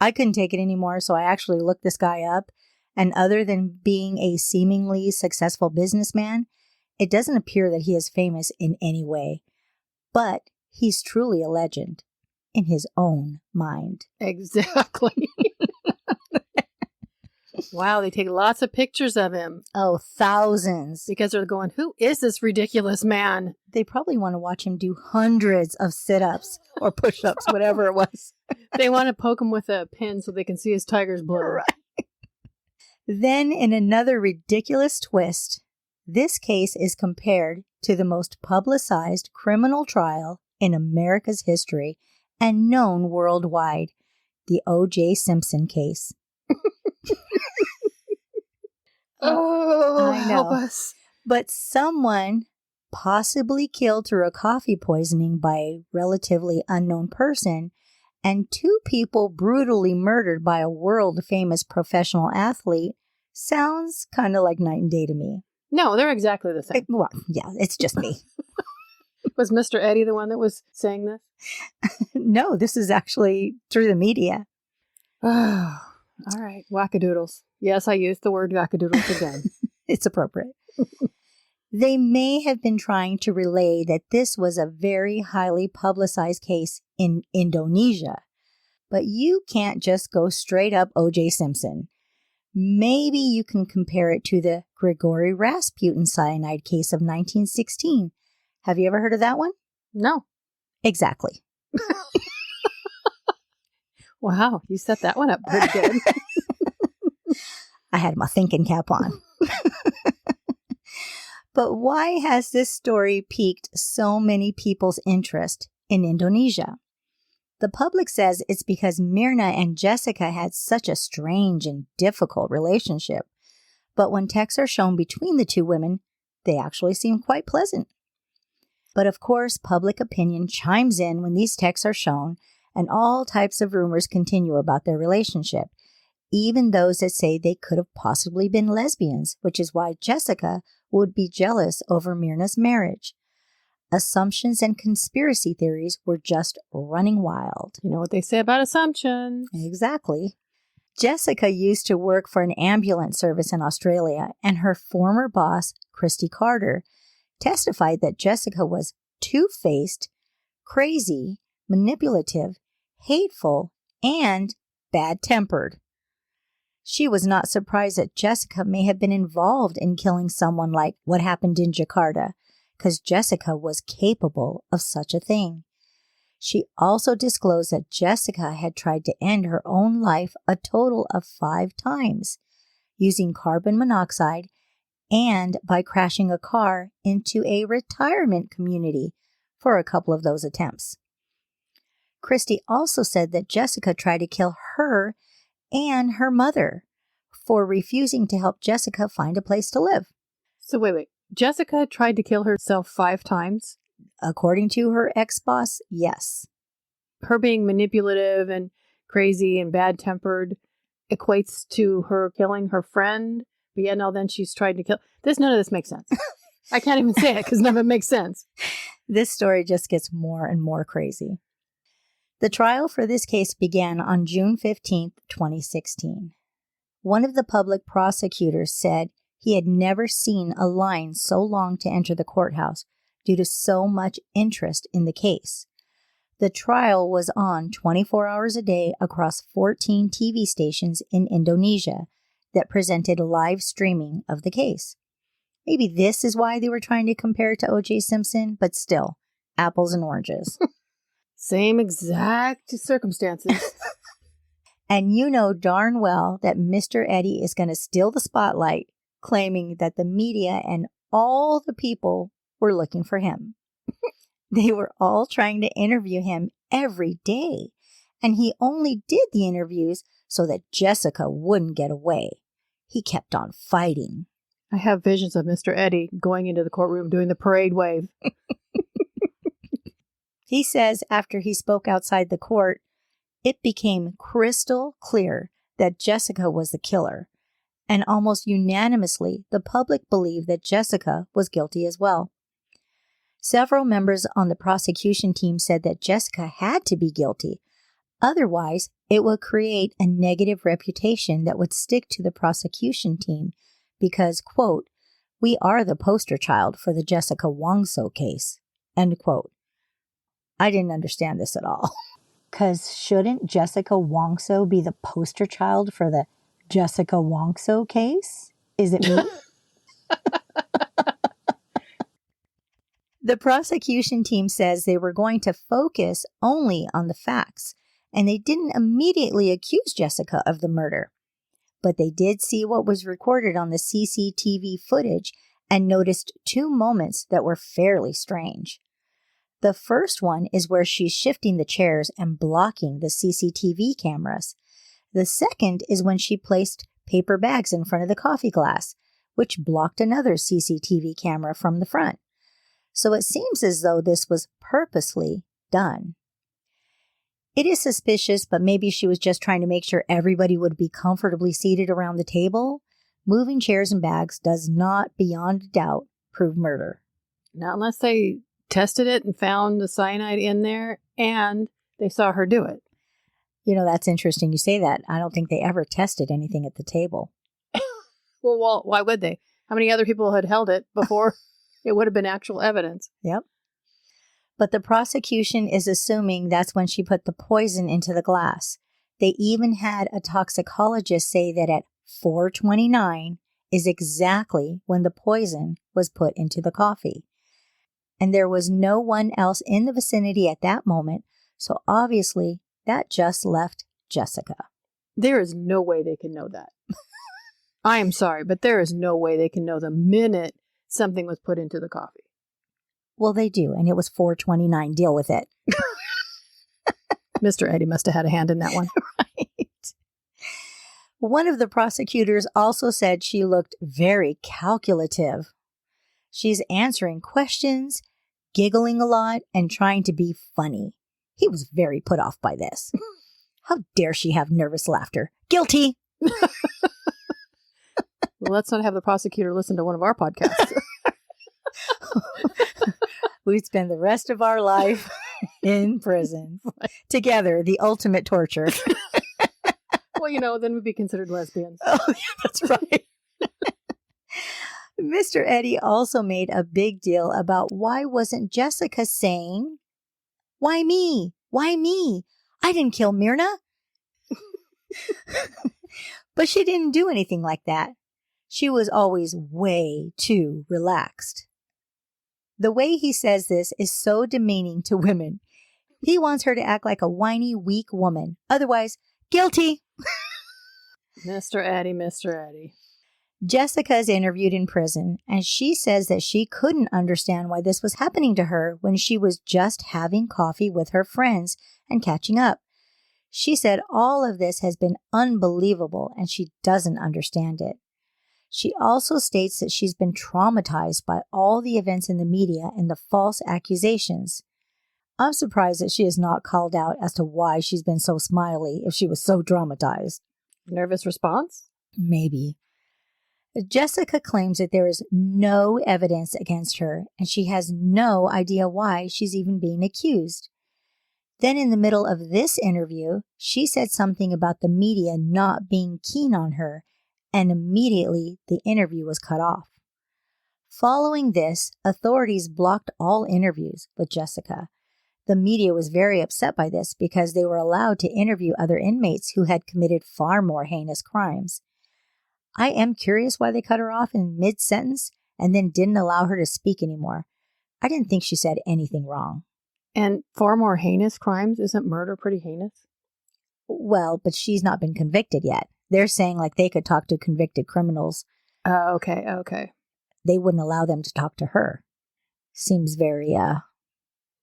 I couldn't take it anymore, so I actually looked this guy up. And other than being a seemingly successful businessman, it doesn't appear that he is famous in any way. But he's truly a legend in his own mind. Exactly. Wow, they take lots of pictures of him. Oh, thousands. Because they're going, who is this ridiculous man? They probably want to watch him do hundreds of sit-ups or push-ups, whatever it was. They want to poke him with a pin so they can see his tiger's blood. Right. Then, in another ridiculous twist, this case is compared to the most publicized criminal trial in America's history and known worldwide, the O.J. Simpson case. Oh, I know. help us. But someone possibly killed through a coffee poisoning by a relatively unknown person, and 2 people brutally murdered by a world-famous professional athlete sounds kind of like night and day to me. No, they're exactly the same. Well, yeah, it's just me. Was Mr. Eddie the one that was saying this? No, this is actually through the media. Oh, all right. Wackadoodles. Yes, I used the word wackadoodles again. It's appropriate. They may have been trying to relay that this was a very highly publicized case in Indonesia, but you can't just go straight up O.J. Simpson. Maybe you can compare it to the Grigory Rasputin cyanide case of 1916. Have you ever heard of that one? No. Exactly. Wow, you set that one up pretty good. I had my thinking cap on. But why has this story piqued so many people's interest in Indonesia? The public says it's because Myrna and Jessica had such a strange and difficult relationship. But when texts are shown between the 2 women, they actually seem quite pleasant. But of course, public opinion chimes in when these texts are shown, and all types of rumors continue about their relationship, even those that say they could have possibly been lesbians, which is why Jessica would be jealous over Myrna's marriage. Assumptions and conspiracy theories were just running wild. You know what they say about assumptions. Exactly. Jessica used to work for an ambulance service in Australia, and her former boss, Christy Carter, testified that Jessica was two-faced, crazy, manipulative, hateful, and bad-tempered. She was not surprised that Jessica may have been involved in killing someone like what happened in Jakarta, because Jessica was capable of such a thing. She also disclosed that Jessica had tried to end her own life a total of 5 times, using carbon monoxide and by crashing a car into a retirement community for a couple of those attempts. Christy also said that Jessica tried to kill her and her mother for refusing to help Jessica find a place to live. So wait. Jessica tried to kill herself 5 times? According to her ex-boss, yes. Her being manipulative and crazy and bad-tempered equates to her killing her friend, but yeah, no, then she's tried to kill... None of this makes sense. I can't even say it because none of it makes sense. This story just gets more and more crazy. The trial for this case began on June 15th, 2016. One of the public prosecutors said He had never seen a line so long to enter the courthouse due to so much interest in the case. The trial was on 24 hours a day across 14 TV stations in Indonesia that presented live streaming of the case. Maybe this is why they were trying to compare it to O.J. Simpson, but still, apples and oranges. Same exact circumstances. And you know darn well that Mr. Eddie is going to steal the spotlight, claiming that the media and all the people were looking for him. They were all trying to interview him every day, and he only did the interviews so that Jessica wouldn't get away. He kept on fighting. I have visions of Mr. Eddie going into the courtroom doing the parade wave. He says after he spoke outside the court, it became crystal clear that Jessica was the killer, and almost unanimously, the public believed that Jessica was guilty as well. Several members on the prosecution team said that Jessica had to be guilty. Otherwise, it would create a negative reputation that would stick to the prosecution team because, quote, we are the poster child for the Jessica Wongso case, end quote. I didn't understand this at all. Because shouldn't Jessica Wongso be the poster child for the Jessica Wongso case? Is it me? The prosecution team says they were going to focus only on the facts, and they didn't immediately accuse Jessica of the murder. But they did see what was recorded on the CCTV footage and noticed two moments that were fairly strange. The first one is where she's shifting the chairs and blocking the CCTV cameras. The second is when she placed paper bags in front of the coffee glass, which blocked another CCTV camera from the front. So it seems as though this was purposely done. It is suspicious, but maybe she was just trying to make sure everybody would be comfortably seated around the table. Moving chairs and bags does not, beyond a doubt, prove murder. Not unless they tested it and found the cyanide in there and they saw her do it. You know, that's interesting you say that. I don't think they ever tested anything at the table. Well, why would they? How many other people had held it before it would have been actual evidence? Yep. But the prosecution is assuming that's when she put the poison into the glass. They even had a toxicologist say that at 4:29 is exactly when the poison was put into the coffee. And there was no one else in the vicinity at that moment, so obviously that just left Jessica. There is no way they can know that. I am sorry, but there is no way they can know the minute something was put into the coffee. Well, they do, and it was 4:29. Deal with it. Mr. Eddie must have had a hand in that one. Right. One of the prosecutors also said she looked very calculative. She's answering questions, giggling a lot, and trying to be funny. He was very put off by this. How dare she have nervous laughter? Guilty! Well, let's not have the prosecutor listen to one of our podcasts. We'd spend the rest of our life in prison. Together, the ultimate torture. Well, then we'd be considered lesbians. Oh, yeah, that's right. Mr. Eddie also made a big deal about why wasn't Jessica saying, "Why me? Why me? I didn't kill Myrna." But she didn't do anything like that. She was always way too relaxed. The way he says this is so demeaning to women. He wants her to act like a whiny, weak woman. Otherwise, guilty. Mr. Eddie, Mr. Eddie. Jessica is interviewed in prison, and she says that she couldn't understand why this was happening to her when she was just having coffee with her friends and catching up. She said all of this has been unbelievable, and she doesn't understand it. She also states that she's been traumatized by all the events in the media and the false accusations. I'm surprised that she is not called out as to why she's been so smiley if she was so traumatized. Nervous response? Maybe. Jessica claims that there is no evidence against her, and she has no idea why she's even being accused. Then in the middle of this interview, she said something about the media not being keen on her, and immediately the interview was cut off. Following this, authorities blocked all interviews with Jessica. The media was very upset by this because they were allowed to interview other inmates who had committed far more heinous crimes. I am curious why they cut her off in mid-sentence and then didn't allow her to speak anymore. I didn't think she said anything wrong. And far more heinous crimes? Isn't murder pretty heinous? Well, but she's not been convicted yet. They're saying like they could talk to convicted criminals. Okay. They wouldn't allow them to talk to her. Seems very,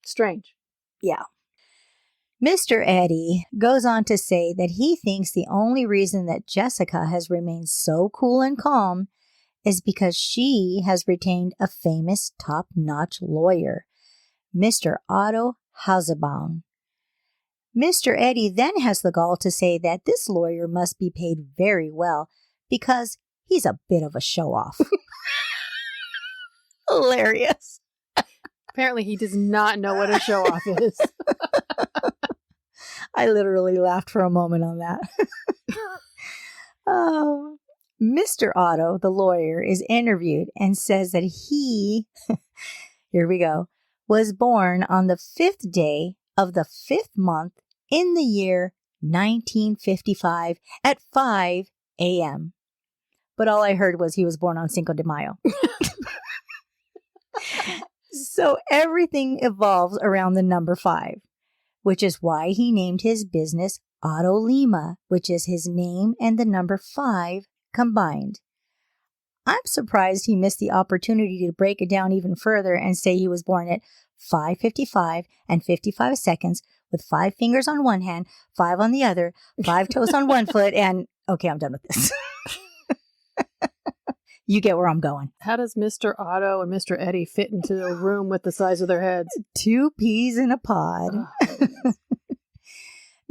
strange. Yeah. Mr. Eddie goes on to say that he thinks the only reason that Jessica has remained so cool and calm is because she has retained a famous top-notch lawyer, Mr. Otto Hausebaum. Mr. Eddie then has the gall to say that this lawyer must be paid very well because he's a bit of a show-off. Hilarious. Apparently he does not know what a show-off is. I literally laughed for a moment on that. Mr. Otto, the lawyer, is interviewed and says that he, here we go, was born on the 5th day of the 5th month in the year 1955 at 5 a.m. But all I heard was he was born on Cinco de Mayo. So everything evolves around the number 5, which is why he named his business Otto Lima, which is his name and the number 5 combined. I'm surprised he missed the opportunity to break it down even further and say he was born at 5:55 and 55 seconds with 5 fingers on one hand, 5 on the other, 5 toes on one foot, and okay, I'm done with this. You get where I'm going. How does Mr. Otto and Mr. Eddie fit into a room with the size of their heads? 2 peas in a pod. Oh,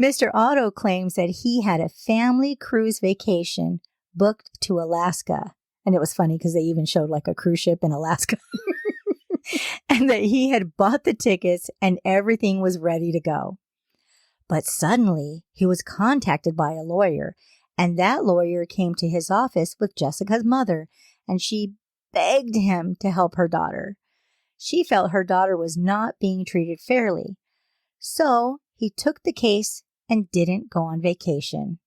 Mr. Otto claims that he had a family cruise vacation booked to Alaska. And it was funny because they even showed like a cruise ship in Alaska. And that he had bought the tickets and everything was ready to go. But suddenly he was contacted by a lawyer. And that lawyer came to his office with Jessica's mother, and she begged him to help her daughter. She felt her daughter was not being treated fairly. So he took the case and didn't go on vacation.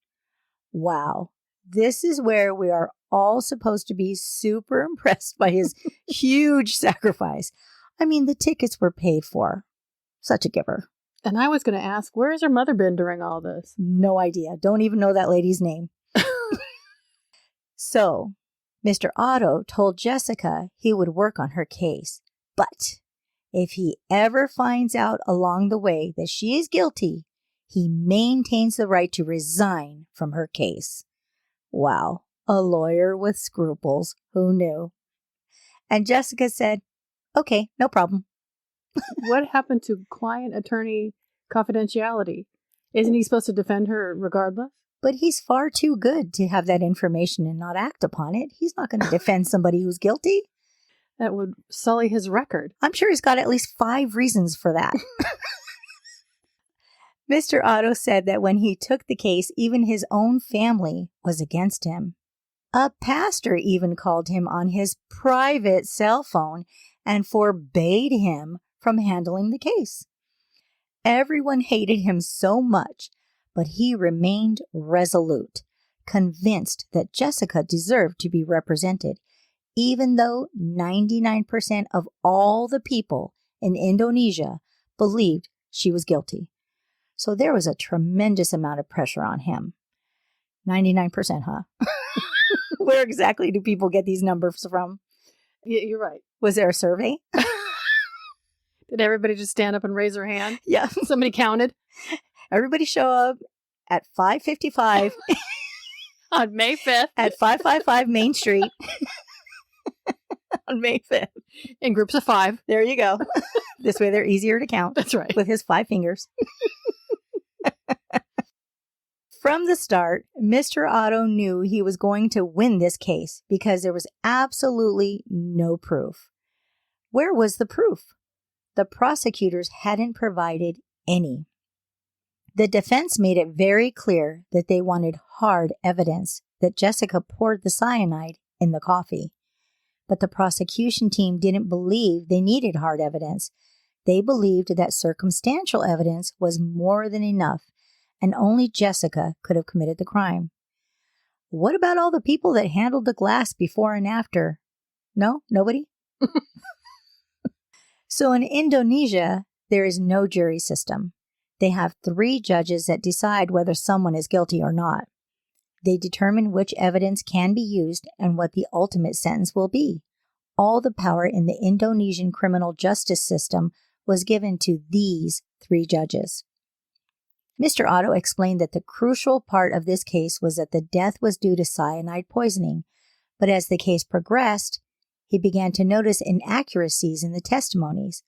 Wow. This is where we are all supposed to be super impressed by his huge sacrifice. I mean, the tickets were paid for. Such a giver. and I was going to ask, where has her mother been during all this? No idea. Don't even know that lady's name. So, Mr. Otto told Jessica he would work on her case. But if he ever finds out along the way that she is guilty, he maintains the right to resign from her case. Wow, a lawyer with scruples. Who knew? And Jessica said, okay, no problem. What happened to client-attorney confidentiality? Isn't he supposed to defend her regardless? But he's far too good to have that information and not act upon it. He's not going to defend somebody who's guilty. That would sully his record. I'm sure he's got at least 5 reasons for that. Mr. Otto said that when he took the case, even his own family was against him. A pastor even called him on his private cell phone and forbade him from handling the case. Everyone hated him so much, but he remained resolute, convinced that Jessica deserved to be represented, even though 99% of all the people in Indonesia believed she was guilty. So there was a tremendous amount of pressure on him. 99%, huh? Where exactly do people get these numbers from? Yeah, you're right. Was there a survey? Did everybody just stand up and raise their hand? Yeah. Somebody counted? Everybody show up at 5:55 On May 5th. at 555 Main Street on May 5th. In groups of 5. There you go. This way they're easier to count. That's right. With his 5 fingers. From the start, Mr. Otto knew he was going to win this case because there was absolutely no proof. Where was the proof? The prosecutors hadn't provided any. The defense made it very clear that they wanted hard evidence that Jessica poured the cyanide in the coffee. But the prosecution team didn't believe they needed hard evidence. They believed that circumstantial evidence was more than enough, and only Jessica could have committed the crime. What about all the people that handled the glass before and after? No? Nobody? So in Indonesia, there is no jury system. They have 3 judges that decide whether someone is guilty or not. They determine which evidence can be used and what the ultimate sentence will be. All the power in the Indonesian criminal justice system was given to these 3 judges. Mr. Otto explained that the crucial part of this case was that the death was due to cyanide poisoning, but as the case progressed, he began to notice inaccuracies in the testimonies.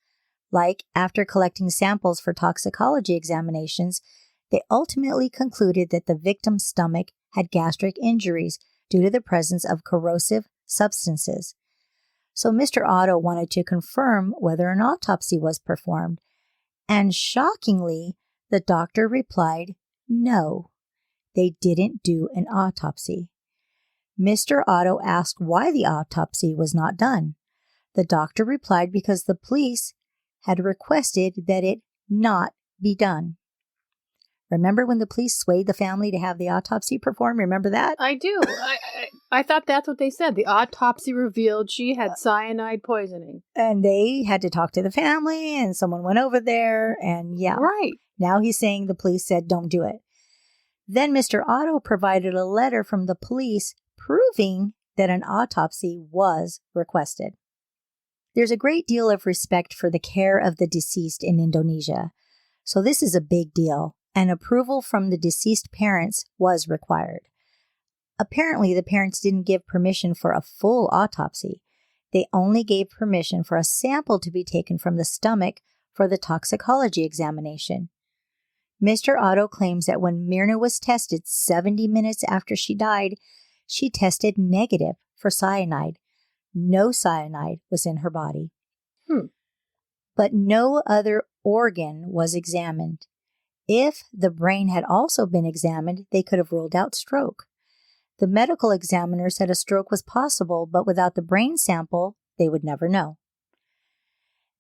Like, after collecting samples for toxicology examinations, they ultimately concluded that the victim's stomach had gastric injuries due to the presence of corrosive substances. So Mr. Otto wanted to confirm whether an autopsy was performed, and shockingly, the doctor replied, no, they didn't do an autopsy. Mr. Otto asked why the autopsy was not done. The doctor replied because the police had requested that it not be done. Remember when the police swayed the family to have the autopsy performed? Remember that? I do. I thought that's what they said. The autopsy revealed she had cyanide poisoning. And they had to talk to the family, and someone went over there, and yeah. Right. Now he's saying the police said don't do it. Then Mr. Otto provided a letter from the police proving that an autopsy was requested. There's a great deal of respect for the care of the deceased in Indonesia, so this is a big deal, and approval from the deceased parents was required. Apparently, the parents didn't give permission for a full autopsy. They only gave permission for a sample to be taken from the stomach for the toxicology examination. Mr. Otto claims that when Myrna was tested 70 minutes after she died, she tested negative for cyanide. No cyanide was in her body. But no other organ was examined. If the brain had also been examined, they could have ruled out stroke. The medical examiner said a stroke was possible, but without the brain sample, they would never know.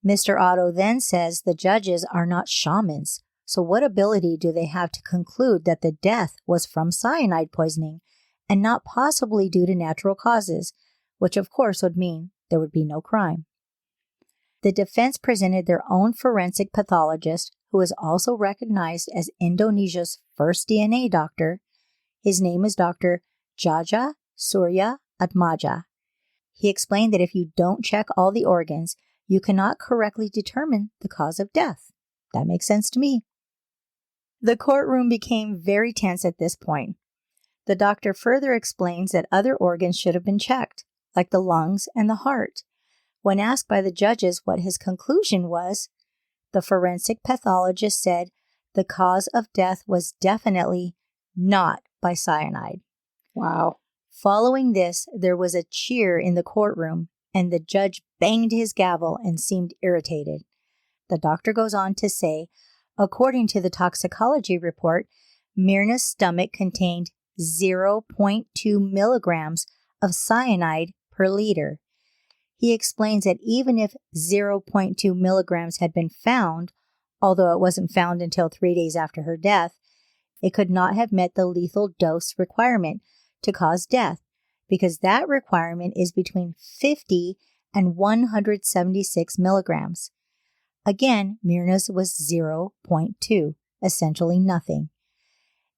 Mr. Otto then says the judges are not shamans, so what ability do they have to conclude that the death was from cyanide poisoning and not possibly due to natural causes, which of course would mean there would be no crime. The defense presented their own forensic pathologist, who is also recognized as Indonesia's first DNA doctor. His name is Dr. Jaja Surya Atmaja. He explained that if you don't check all the organs, you cannot correctly determine the cause of death. That makes sense to me. The courtroom became very tense at this point. The doctor further explains that other organs should have been checked, like the lungs and the heart. When asked by the judges what his conclusion was, the forensic pathologist said the cause of death was definitely not by cyanide. Wow. Following this, there was a cheer in the courtroom, and the judge banged his gavel and seemed irritated. The doctor goes on to say, according to the toxicology report, Myrna's stomach contained 0.2 milligrams of cyanide per liter. He explains that even if 0.2 milligrams had been found, although it wasn't found until 3 days after her death, it could not have met the lethal dose requirement to cause death, because that requirement is between 50 and 176 milligrams. Again, Myrna's was 0.2, essentially nothing.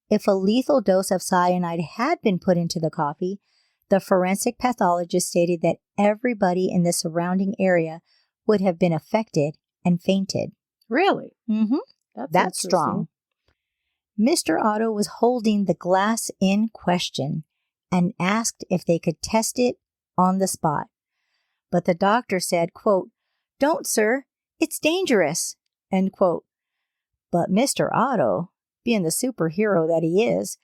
If a lethal dose of cyanide had been put into the coffee, the forensic pathologist stated that everybody in the surrounding area would have been affected and fainted. Really? Mm-hmm. That's strong. Mr. Otto was holding the glass in question and asked if they could test it on the spot. But the doctor said, quote, "Don't, sir. It's dangerous," end quote. But Mr. Otto, being the superhero that he is,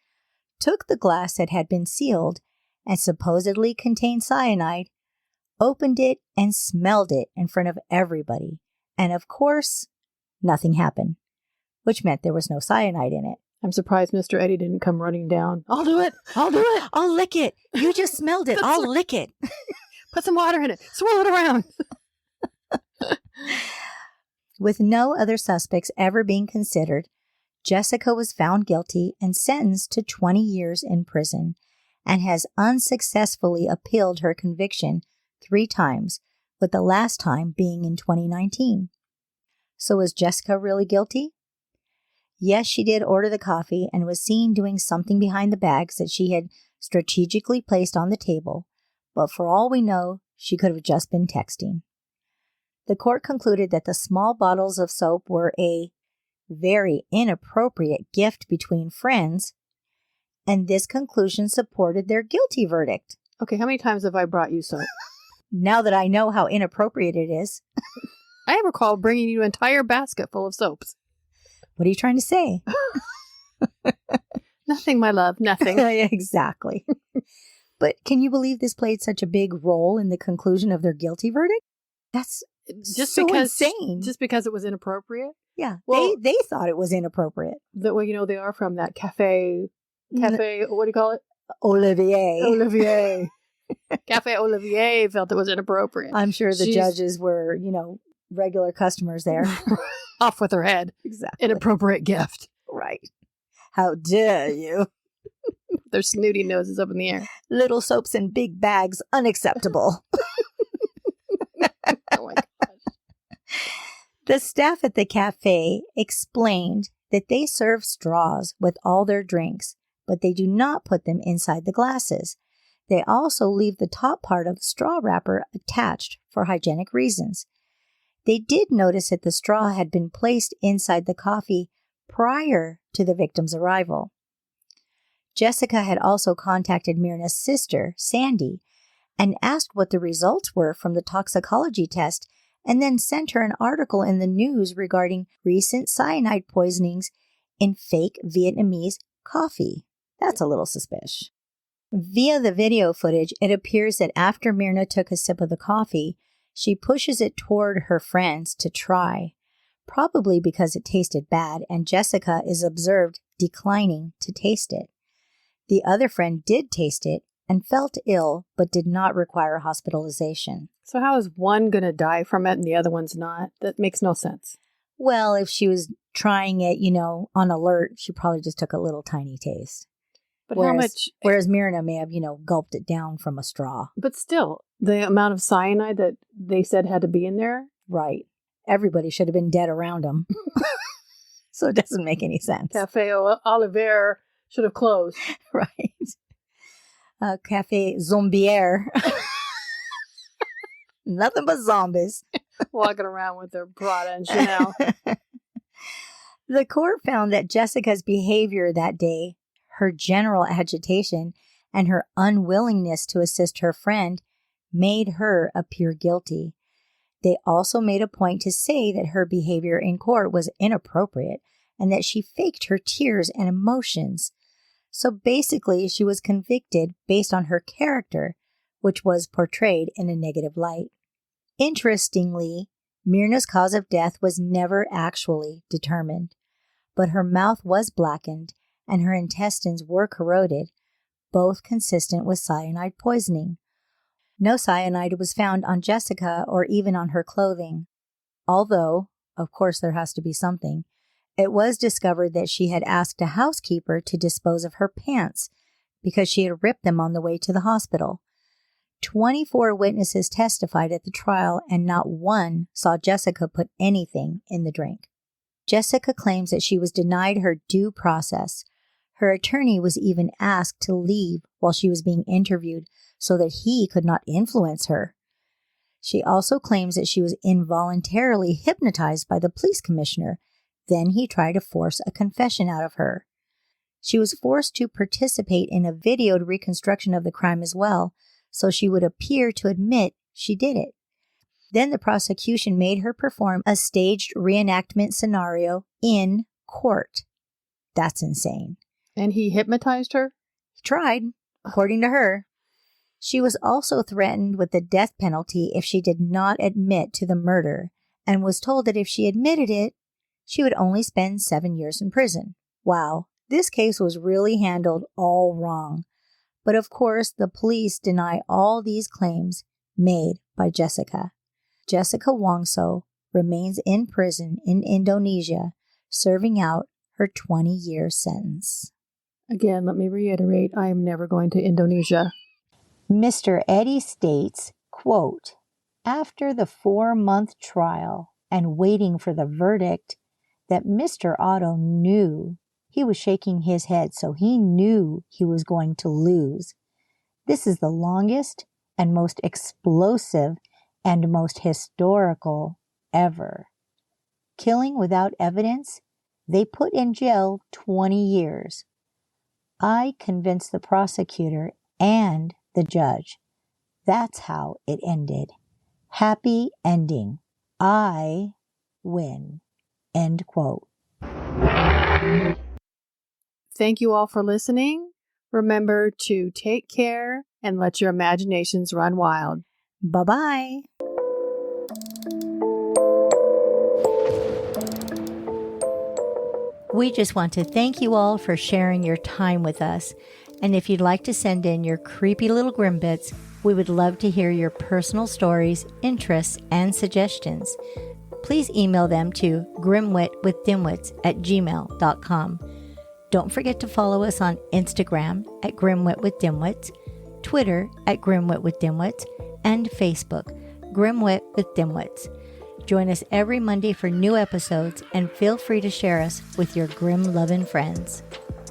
took the glass that had been sealed and supposedly contained cyanide, opened it, and smelled it in front of everybody. And of course, nothing happened, which meant there was no cyanide in it. I'm surprised Mr. Eddie didn't come running down. I'll do it. I'll do it. I'll lick it. You just smelled it. I'll lick it. Put some water in it. Swirl it around. With no other suspects ever being considered, Jessica was found guilty and sentenced to 20 years in prison and has unsuccessfully appealed her conviction 3 times, with the last time being in 2019. So was Jessica really guilty? Yes, she did order the coffee and was seen doing something behind the bags that she had strategically placed on the table, but for all we know, she could have just been texting. The court concluded that the small bottles of soap were a very inappropriate gift between friends, and this conclusion supported their guilty verdict. Okay, how many times have I brought you soap? Now that I know how inappropriate it is. I recall bringing you an entire basket full of soaps. What are you trying to say? Nothing, my love, nothing. Exactly. But can you believe this played such a big role in the conclusion of their guilty verdict? That's just so because, insane. Just because it was inappropriate? Yeah, Well, they thought it was inappropriate. Well, you know, they are from that cafe, what do you call it? Olivier. Cafe Olivier felt it was inappropriate. I'm sure the judges were, regular customers there. Off with her head. Exactly. Inappropriate gift. Right. How dare you? Their snooty noses up in the air. Little soaps in big bags, unacceptable. Oh my gosh. The staff at the cafe explained that they serve straws with all their drinks, but they do not put them inside the glasses. They also leave the top part of the straw wrapper attached for hygienic reasons. They did notice that the straw had been placed inside the coffee prior to the victim's arrival. Jessica had also contacted Myrna's sister, Sandy, and asked what the results were from the toxicology test, and then sent her an article in the news regarding recent cyanide poisonings in fake Vietnamese coffee. That's a little suspicious. Via the video footage, it appears that after Myrna took a sip of the coffee, she pushes it toward her friends to try, probably because it tasted bad, and Jessica is observed declining to taste it. The other friend did taste it and felt ill, but did not require hospitalization. So how is one going to die from it and the other one's not? That makes no sense. Well, if she was trying it, on alert, she probably just took a little tiny taste. But how much? Whereas Myrna may have, gulped it down from a straw. But still, the amount of cyanide that they said had to be in there? Right. Everybody should have been dead around them. So it doesn't make any sense. Cafe Olivier should have closed. Right. Cafe Zombier. Nothing but zombies. Walking around with their Prada and Chanel. The court found that Jessica's behavior that day, her general agitation, and her unwillingness to assist her friend made her appear guilty. They also made a point to say that her behavior in court was inappropriate and that she faked her tears and emotions. So basically, she was convicted based on her character, which was portrayed in a negative light. Interestingly, Myrna's cause of death was never actually determined, but her mouth was blackened and her intestines were corroded, both consistent with cyanide poisoning. No cyanide was found on Jessica or even on her clothing, although, of course there has to be something. It was discovered that she had asked a housekeeper to dispose of her pants because she had ripped them on the way to the hospital. 24 witnesses testified at the trial, and not one saw Jessica put anything in the drink. Jessica claims that she was denied her due process. Her attorney was even asked to leave while she was being interviewed so that he could not influence her. She also claims that she was involuntarily hypnotized by the police commissioner. Then he tried to force a confession out of her. She was forced to participate in a videoed reconstruction of the crime as well, so she would appear to admit she did it. Then the prosecution made her perform a staged reenactment scenario in court. That's insane. And he hypnotized her? He tried, according to her. She was also threatened with the death penalty if she did not admit to the murder, and was told that if she admitted it, she would only spend 7 years in prison. Wow, This case was really handled all wrong. But of course, the police deny all these claims made by Jessica. Jessica Wongso remains in prison in Indonesia, serving out her 20-year sentence. Again, let me reiterate, I am never going to Indonesia. Mr. Eddy states, quote, after the 4-month trial and waiting for the verdict, that Mr. Otto knew he was shaking his head, so he knew he was going to lose. This is the longest and most explosive and most historical ever. Killing without evidence, they put in jail 20 years. I convinced the prosecutor and the judge. That's how it ended. Happy ending. I win. End quote. Thank you all for listening. Remember to take care and let your imaginations run wild. Bye-bye. We just want to thank you all for sharing your time with us. And if you'd like to send in your creepy little grim bits, we would love to hear your personal stories, interests, and suggestions. Please email them to grimwitwithdimwits@gmail.com. Don't forget to follow us on Instagram at grimwitwithdimwits, Twitter at grimwitwithdimwits, and Facebook, Grimwit with Dimwits. Join us every Monday for new episodes and feel free to share us with your grim-loving friends.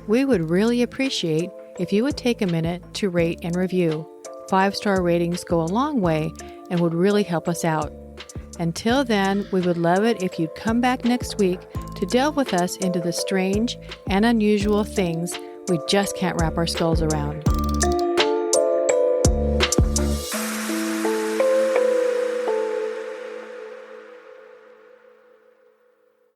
We would really appreciate if you would take a minute to rate and review. 5-star ratings go a long way and would really help us out. Until then, we would love it if you'd come back next week to delve with us into the strange and unusual things we just can't wrap our skulls around.